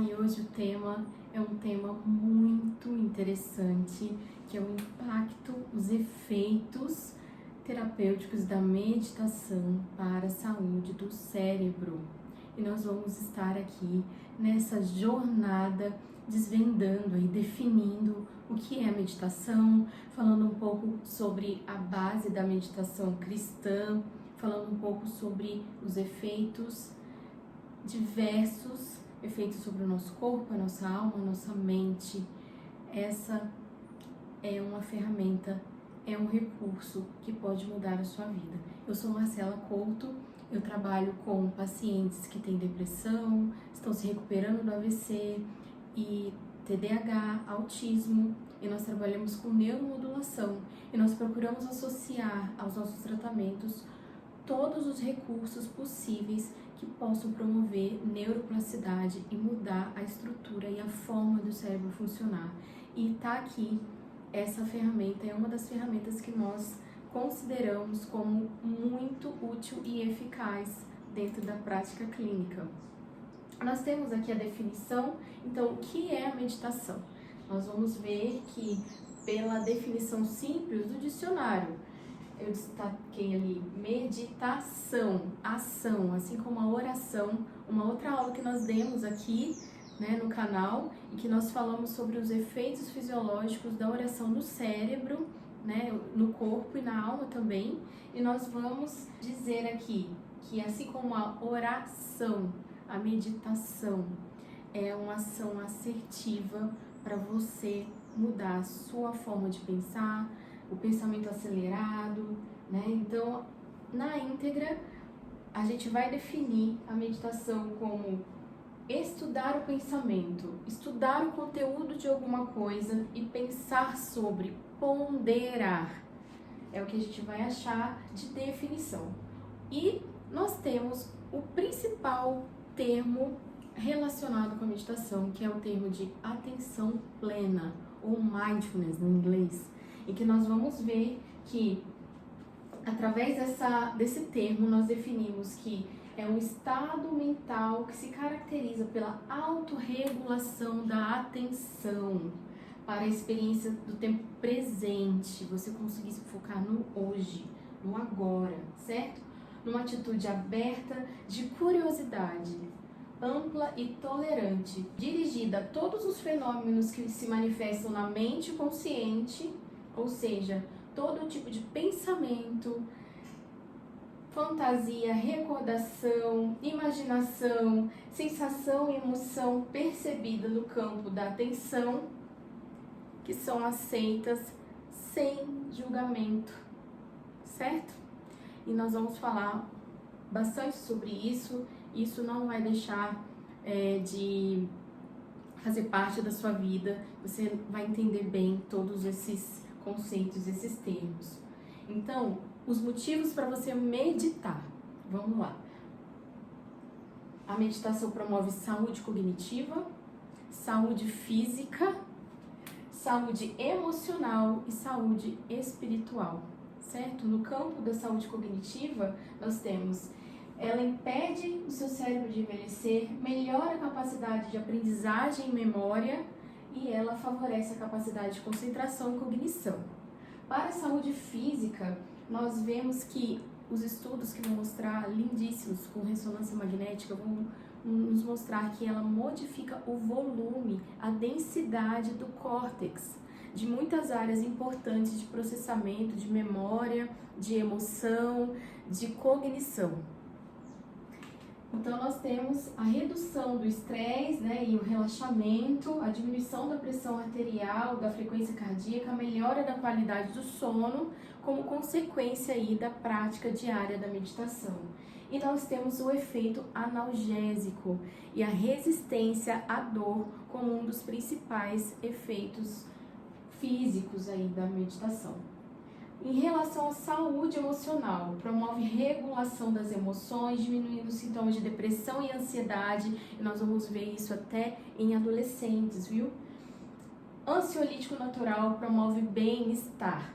E hoje o tema é um tema muito interessante, que é o impacto, os efeitos terapêuticos da meditação para a saúde do cérebro. E nós vamos estar aqui nessa jornada desvendando e definindo o que é a meditação, falando um pouco sobre a base da meditação cristã, falando um pouco sobre os efeitos diversos, efeitos sobre o nosso corpo, a nossa alma, a nossa mente. Essa é uma ferramenta, é um recurso que pode mudar a sua vida. Eu sou Marcela Couto, eu trabalho com pacientes que têm depressão, estão se recuperando do AVC e TDAH, autismo, e nós trabalhamos com neuromodulação e nós procuramos associar aos nossos tratamentos todos os recursos possíveis que possam promover neuroplasticidade e mudar a estrutura e a forma do cérebro funcionar. E tá aqui, essa ferramenta é uma das ferramentas que nós consideramos como muito útil e eficaz dentro da prática clínica. Nós temos aqui a definição, então o que é a meditação? Nós vamos ver que pela definição simples do dicionário, eu destaquei ali meditação, ação, assim como a oração, uma outra aula que nós demos aqui, né, no canal, e que nós falamos sobre os efeitos fisiológicos da oração no cérebro, né, no corpo e na alma também. E nós vamos dizer aqui que assim como a oração, a meditação é uma ação assertiva para você mudar a sua forma de pensar, o pensamento acelerado, né? Então, na íntegra, a gente vai definir a meditação como estudar o pensamento, estudar o conteúdo de alguma coisa e pensar sobre, ponderar. É o que a gente vai achar de definição. E nós temos o principal termo relacionado com a meditação, que é o termo de atenção plena, ou mindfulness no inglês. E que nós vamos ver que, através desse termo, nós definimos que é um estado mental que se caracteriza pela autorregulação da atenção para a experiência do tempo presente, você conseguir se focar no hoje, no agora, certo? Numa atitude aberta de curiosidade, ampla e tolerante, dirigida a todos os fenômenos que se manifestam na mente consciente, ou seja, todo tipo de pensamento, fantasia, recordação, imaginação, sensação e emoção percebida no campo da atenção, que são aceitas sem julgamento, certo? E nós vamos falar bastante sobre isso. Isso não vai deixar de fazer parte da sua vida, você vai entender bem todos esses conceitos, esses termos. Então, os motivos para você meditar, vamos lá. A meditação promove saúde cognitiva, saúde física, saúde emocional e saúde espiritual, certo? No campo da saúde cognitiva, nós temos: ela impede o seu cérebro de envelhecer, melhora a capacidade de aprendizagem e memória, e ela favorece a capacidade de concentração e cognição. Para a saúde física, nós vemos que os estudos que vão mostrar, lindíssimos, com ressonância magnética, vão nos mostrar que ela modifica o volume, a densidade do córtex, de muitas áreas importantes de processamento, de memória, de emoção, de cognição. Então, nós temos a redução do estresse, né, e o relaxamento, a diminuição da pressão arterial, da frequência cardíaca, a melhora da qualidade do sono, como consequência aí da prática diária da meditação. E nós temos o efeito analgésico e a resistência à dor como um dos principais efeitos físicos aí da meditação. Em relação à saúde emocional, promove regulação das emoções, diminuindo os sintomas de depressão e ansiedade, e nós vamos ver isso até em adolescentes, viu? Ansiolítico natural, promove bem-estar.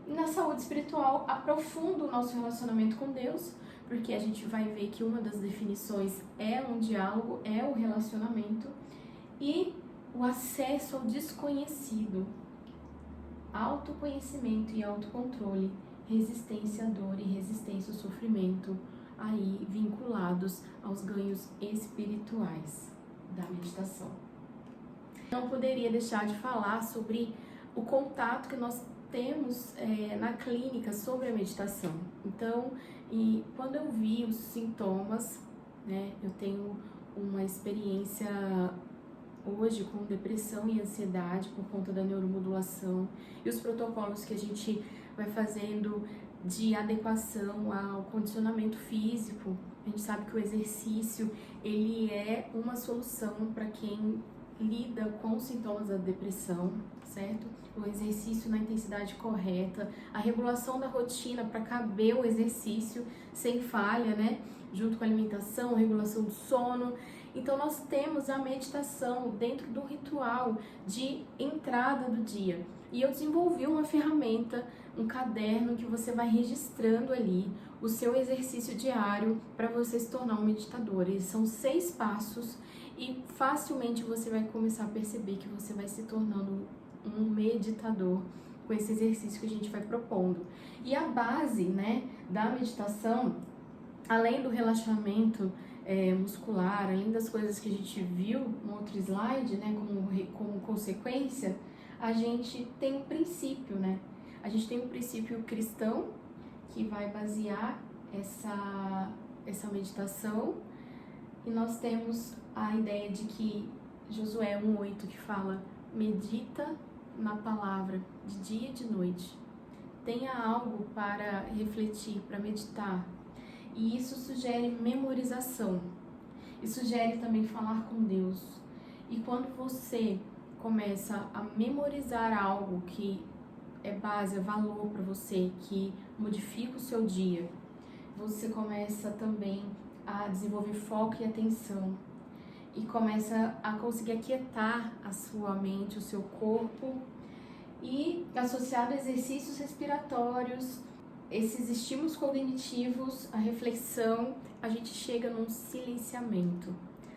E na saúde espiritual, aprofunda o nosso relacionamento com Deus, porque a gente vai ver que uma das definições é um diálogo, é o relacionamento, e o acesso ao desconhecido, autoconhecimento e autocontrole, resistência à dor e resistência ao sofrimento, aí vinculados aos ganhos espirituais da meditação. Não poderia deixar de falar sobre o contato que nós temos na clínica sobre a meditação. Então, quando eu vi os sintomas, né, eu tenho uma experiência hoje com depressão e ansiedade por conta da neuromodulação e os protocolos que a gente vai fazendo de adequação ao condicionamento físico. A gente sabe que o exercício, ele é uma solução para quem lida com os sintomas da depressão, certo? O exercício na intensidade correta, a regulação da rotina para caber o exercício sem falha, né? Junto com a alimentação, regulação do sono. Então nós temos a meditação dentro do ritual de entrada do dia. E eu desenvolvi uma ferramenta, um caderno que você vai registrando ali o seu exercício diário para você se tornar um meditador. Eles são 6 passos e facilmente você vai começar a perceber que você vai se tornando um meditador com esse exercício que a gente vai propondo. E a base, né, da meditação, além do relaxamento muscular, além das coisas que a gente viu no outro slide, né, como consequência, a gente tem um princípio, né? A gente tem um princípio cristão que vai basear essa meditação, e nós temos a ideia de que Josué 1:8 que fala: medita na palavra de dia e de noite. Tenha algo para refletir, para meditar. E isso sugere memorização. E sugere também falar com Deus. E quando você começa a memorizar algo que é base, é valor para você, que modifica o seu dia, você começa também a desenvolver foco e atenção. E começa a conseguir aquietar a sua mente, o seu corpo. E associado a exercícios respiratórios, esses estímulos cognitivos, a reflexão, a gente chega num silenciamento,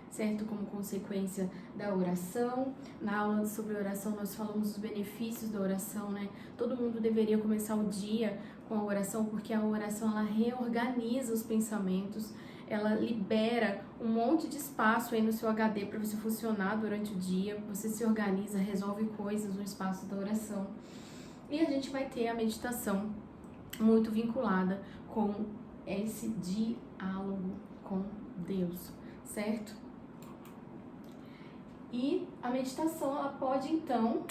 certo? Como consequência da oração. Na aula sobre oração nós falamos dos benefícios da oração, né? Todo mundo deveria começar o dia com a oração, porque a oração ela reorganiza os pensamentos, ela libera um monte de espaço aí no seu HD para você funcionar durante o dia, você se organiza, resolve coisas no espaço da oração. E a gente vai ter a meditação muito vinculada com esse diálogo com Deus, certo? E a meditação, ela pode então,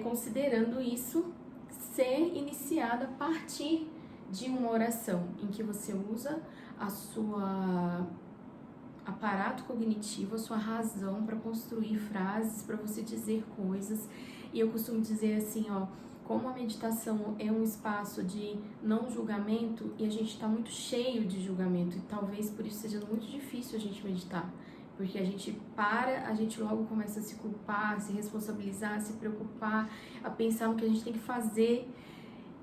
considerando isso, ser iniciada a partir de uma oração em que você usa a sua aparato cognitivo, a sua razão para construir frases, para você dizer coisas. E eu costumo dizer assim, como a meditação é um espaço de não julgamento e a gente está muito cheio de julgamento, e talvez por isso seja muito difícil a gente meditar, porque a gente logo começa a se culpar, a se responsabilizar, a se preocupar, a pensar no que a gente tem que fazer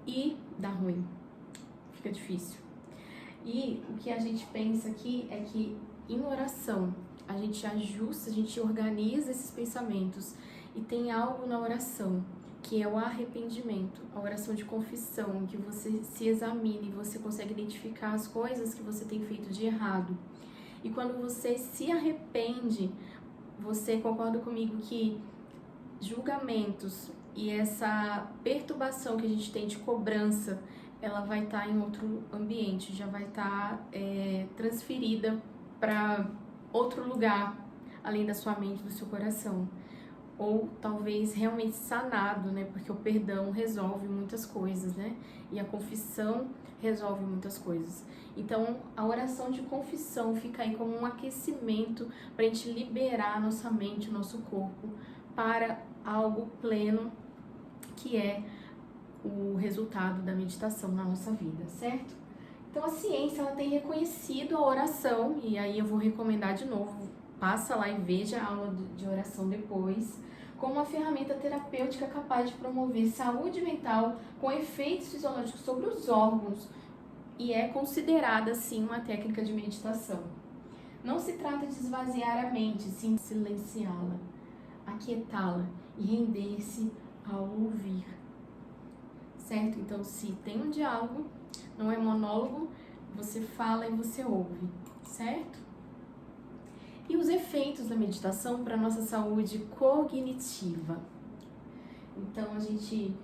e dá ruim, fica difícil. E o que a gente pensa aqui é que em oração a gente ajusta, a gente organiza esses pensamentos, e tem algo na oração que é o arrependimento, a oração de confissão, em que você se examina e você consegue identificar as coisas que você tem feito de errado. E quando você se arrepende, você concorda comigo que julgamentos e essa perturbação que a gente tem de cobrança, ela vai estar em outro ambiente, já vai estar transferida para outro lugar, além da sua mente, do seu coração. Ou talvez realmente sanado, né? Porque o perdão resolve muitas coisas, né? E a confissão resolve muitas coisas. Então, a oração de confissão fica aí como um aquecimento para a gente liberar a nossa mente, o nosso corpo para algo pleno, que é o resultado da meditação na nossa vida, certo? Então, a ciência ela tem reconhecido a oração, e aí eu vou recomendar de novo, passa lá e veja a aula de oração depois, como uma ferramenta terapêutica capaz de promover saúde mental com efeitos fisiológicos sobre os órgãos, e é considerada, sim, uma técnica de meditação. Não se trata de esvaziar a mente, sim de silenciá-la, aquietá-la e render-se ao ouvir, certo? Então, se tem um diálogo, não é monólogo, você fala e você ouve, certo? E os efeitos da meditação para a nossa saúde cognitiva. Então, a gente,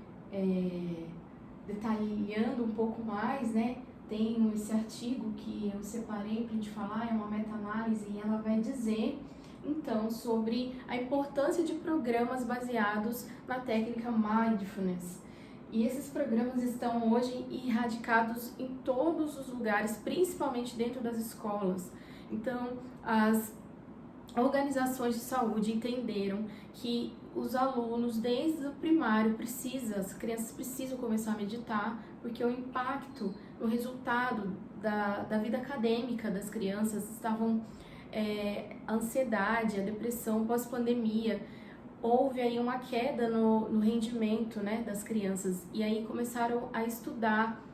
detalhando um pouco mais, né? Tem esse artigo que eu separei para a gente falar, é uma meta-análise, e ela vai dizer, então, sobre a importância de programas baseados na técnica Mindfulness. E esses programas estão hoje erradicados em todos os lugares, principalmente dentro das escolas. Então, as organizações de saúde entenderam que os alunos, desde o primário, as crianças precisam começar a meditar, porque o impacto no resultado da vida acadêmica das crianças estavam a ansiedade, a depressão pós-pandemia. Houve aí uma queda no rendimento, né, das crianças, e aí começaram a estudar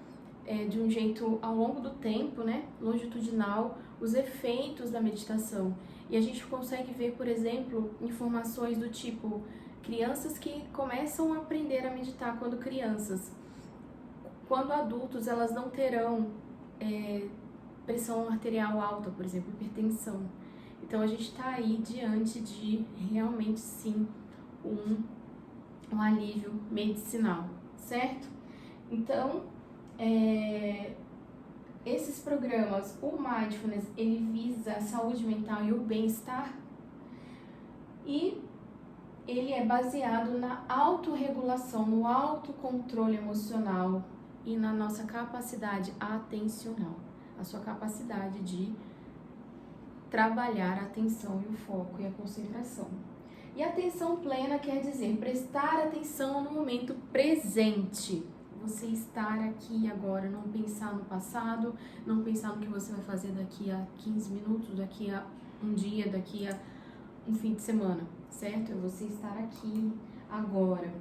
de um jeito ao longo do tempo, né, longitudinal, os efeitos da meditação. E a gente consegue ver, por exemplo, informações do tipo, crianças que começam a aprender a meditar quando crianças. Quando adultos, elas não terão pressão arterial alta, por exemplo, hipertensão. Então, a gente está aí diante de, realmente, sim, um alívio medicinal, certo? Então, esses programas, o Mindfulness, ele visa a saúde mental e o bem-estar, e ele é baseado na autorregulação, no autocontrole emocional e na nossa capacidade atencional, a sua capacidade de trabalhar a atenção e o foco e a concentração. E atenção plena quer dizer prestar atenção no momento presente. Você estar aqui agora, não pensar no passado, não pensar no que você vai fazer daqui a 15 minutos, daqui a um dia, daqui a um fim de semana, certo? É você estar aqui agora.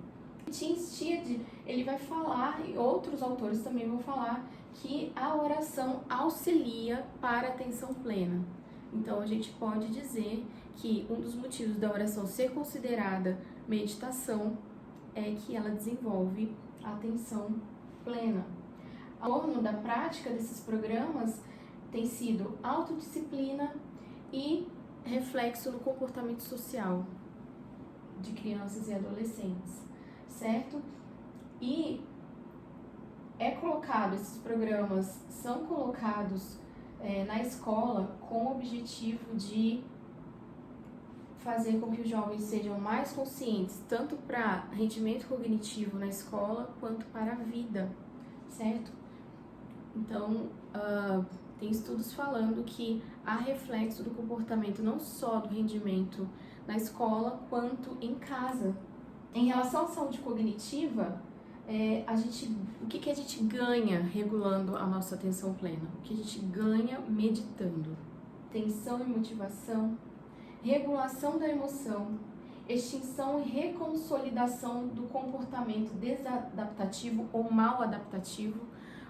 Tim Steed, ele vai falar, e outros autores também vão falar, que a oração auxilia para a atenção plena. Então, a gente pode dizer que um dos motivos da oração ser considerada meditação é que ela desenvolve a atenção plena. Ao longo da prática desses programas tem sido autodisciplina e reflexo no comportamento social de crianças e adolescentes, certo? E esses programas são colocados na escola com o objetivo de fazer com que os jovens sejam mais conscientes, tanto para rendimento cognitivo na escola, quanto para a vida, certo? Então, tem estudos falando que há reflexo do comportamento não só do rendimento na escola, quanto em casa. Em relação à saúde cognitiva, o que a gente ganha regulando a nossa atenção plena? O que a gente ganha meditando? Tensão e motivação, regulação da emoção, extinção e reconsolidação do comportamento desadaptativo ou mal adaptativo,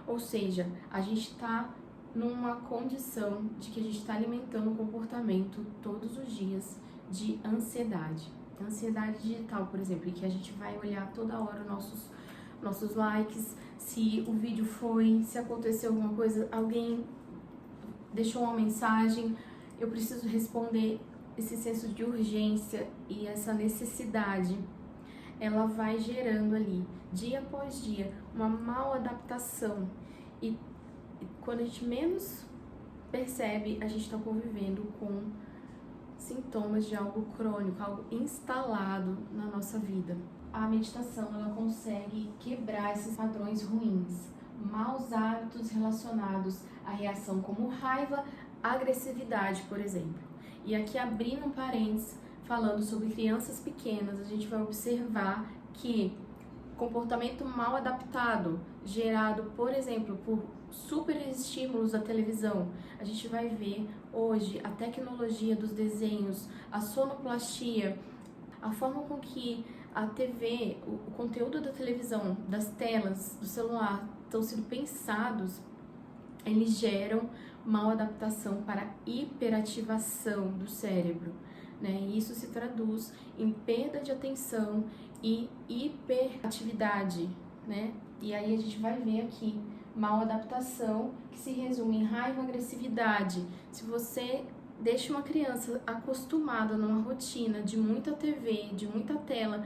ou seja, a gente está numa condição de que a gente está alimentando um comportamento todos os dias de ansiedade. Ansiedade digital, por exemplo, em que a gente vai olhar toda hora nossos likes, se o vídeo se aconteceu alguma coisa, alguém deixou uma mensagem, eu preciso responder. Esse senso de urgência e essa necessidade, ela vai gerando ali, dia após dia, uma mal adaptação. E quando a gente menos percebe, a gente está convivendo com sintomas de algo crônico, algo instalado na nossa vida. A meditação, ela consegue quebrar esses padrões ruins, maus hábitos relacionados à reação como raiva, agressividade, por exemplo. E aqui, abrindo um parênteses, falando sobre crianças pequenas, a gente vai observar que comportamento mal adaptado, gerado, por exemplo, por super estímulos da televisão, a gente vai ver hoje a tecnologia dos desenhos, a sonoplastia, a forma com que a TV, o conteúdo da televisão, das telas, do celular, estão sendo pensados, eles geram mal adaptação para hiperativação do cérebro, né? E isso se traduz em perda de atenção e hiperatividade, né? E aí a gente vai ver aqui mal adaptação, que se resume em raiva, agressividade. Se você deixa uma criança acostumada numa rotina de muita TV, de muita tela,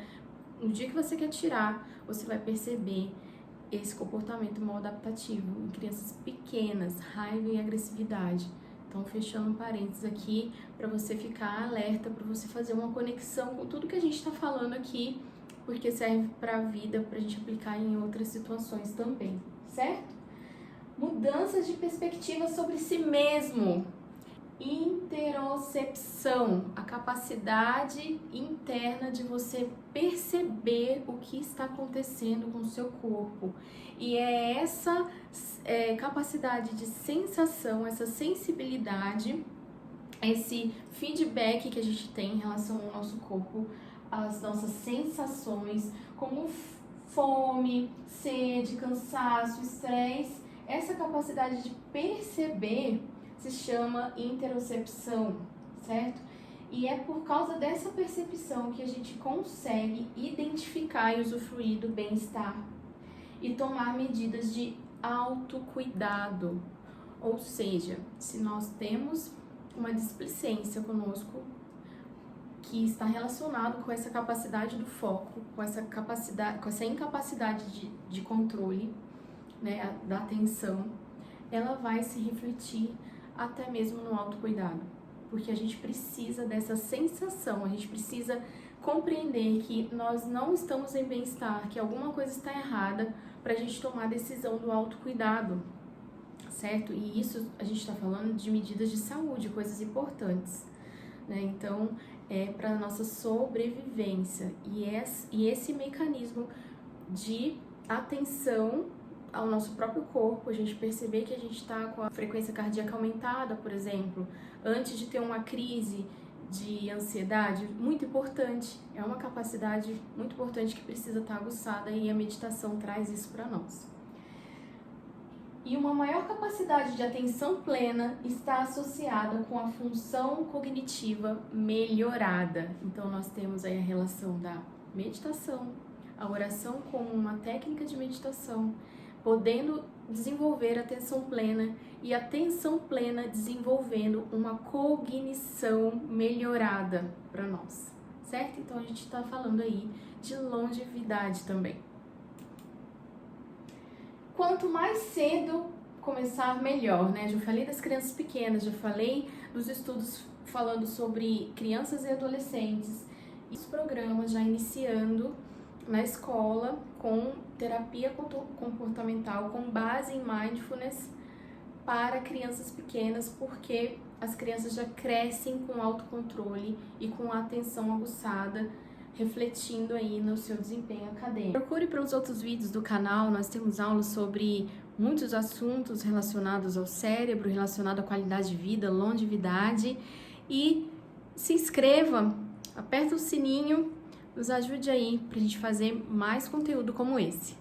no dia que você quer tirar, você vai perceber esse comportamento mal adaptativo em crianças pequenas, raiva e agressividade. Então, fechando um parênteses aqui para você ficar alerta, para você fazer uma conexão com tudo que a gente está falando aqui, porque serve para a vida, para a gente aplicar em outras situações também, certo? Mudanças de perspectiva sobre si mesmo. Interocepção, a capacidade interna de você perceber o que está acontecendo com o seu corpo. E é essa capacidade de sensação, essa sensibilidade, esse feedback que a gente tem em relação ao nosso corpo, as nossas sensações, como fome, sede, cansaço, estresse. Essa capacidade de perceber se chama interocepção, certo? E é por causa dessa percepção que a gente consegue identificar e usufruir do bem-estar e tomar medidas de autocuidado. Ou seja, se nós temos uma displicência conosco que está relacionado com essa capacidade do foco, com essa incapacidade de controle, né, da atenção, ela vai se refletir até mesmo no autocuidado, porque a gente precisa dessa sensação, a gente precisa compreender que nós não estamos em bem-estar, que alguma coisa está errada para a gente tomar a decisão do autocuidado, certo? E isso a gente está falando de medidas de saúde, coisas importantes, né? Então, é para a nossa sobrevivência e esse mecanismo de atenção ao nosso próprio corpo, a gente perceber que a gente está com a frequência cardíaca aumentada, por exemplo, antes de ter uma crise de ansiedade, muito importante, é uma capacidade muito importante que precisa estar aguçada e a meditação traz isso para nós. E uma maior capacidade de atenção plena está associada com a função cognitiva melhorada. Então nós temos aí a relação da meditação, a oração como uma técnica de meditação, podendo desenvolver atenção plena e atenção plena desenvolvendo uma cognição melhorada para nós, certo? Então a gente está falando aí de longevidade também. Quanto mais cedo começar, melhor, né? Já falei das crianças pequenas, já falei dos estudos falando sobre crianças e adolescentes. E os programas já iniciando na escola com terapia comportamental com base em mindfulness para crianças pequenas, porque as crianças já crescem com autocontrole e com a atenção aguçada, refletindo aí no seu desempenho acadêmico. Procure para os outros vídeos do canal, nós temos aulas sobre muitos assuntos relacionados ao cérebro, relacionado à qualidade de vida, longevidade, e se inscreva, aperta o sininho, nos ajude aí para a gente fazer mais conteúdo como esse.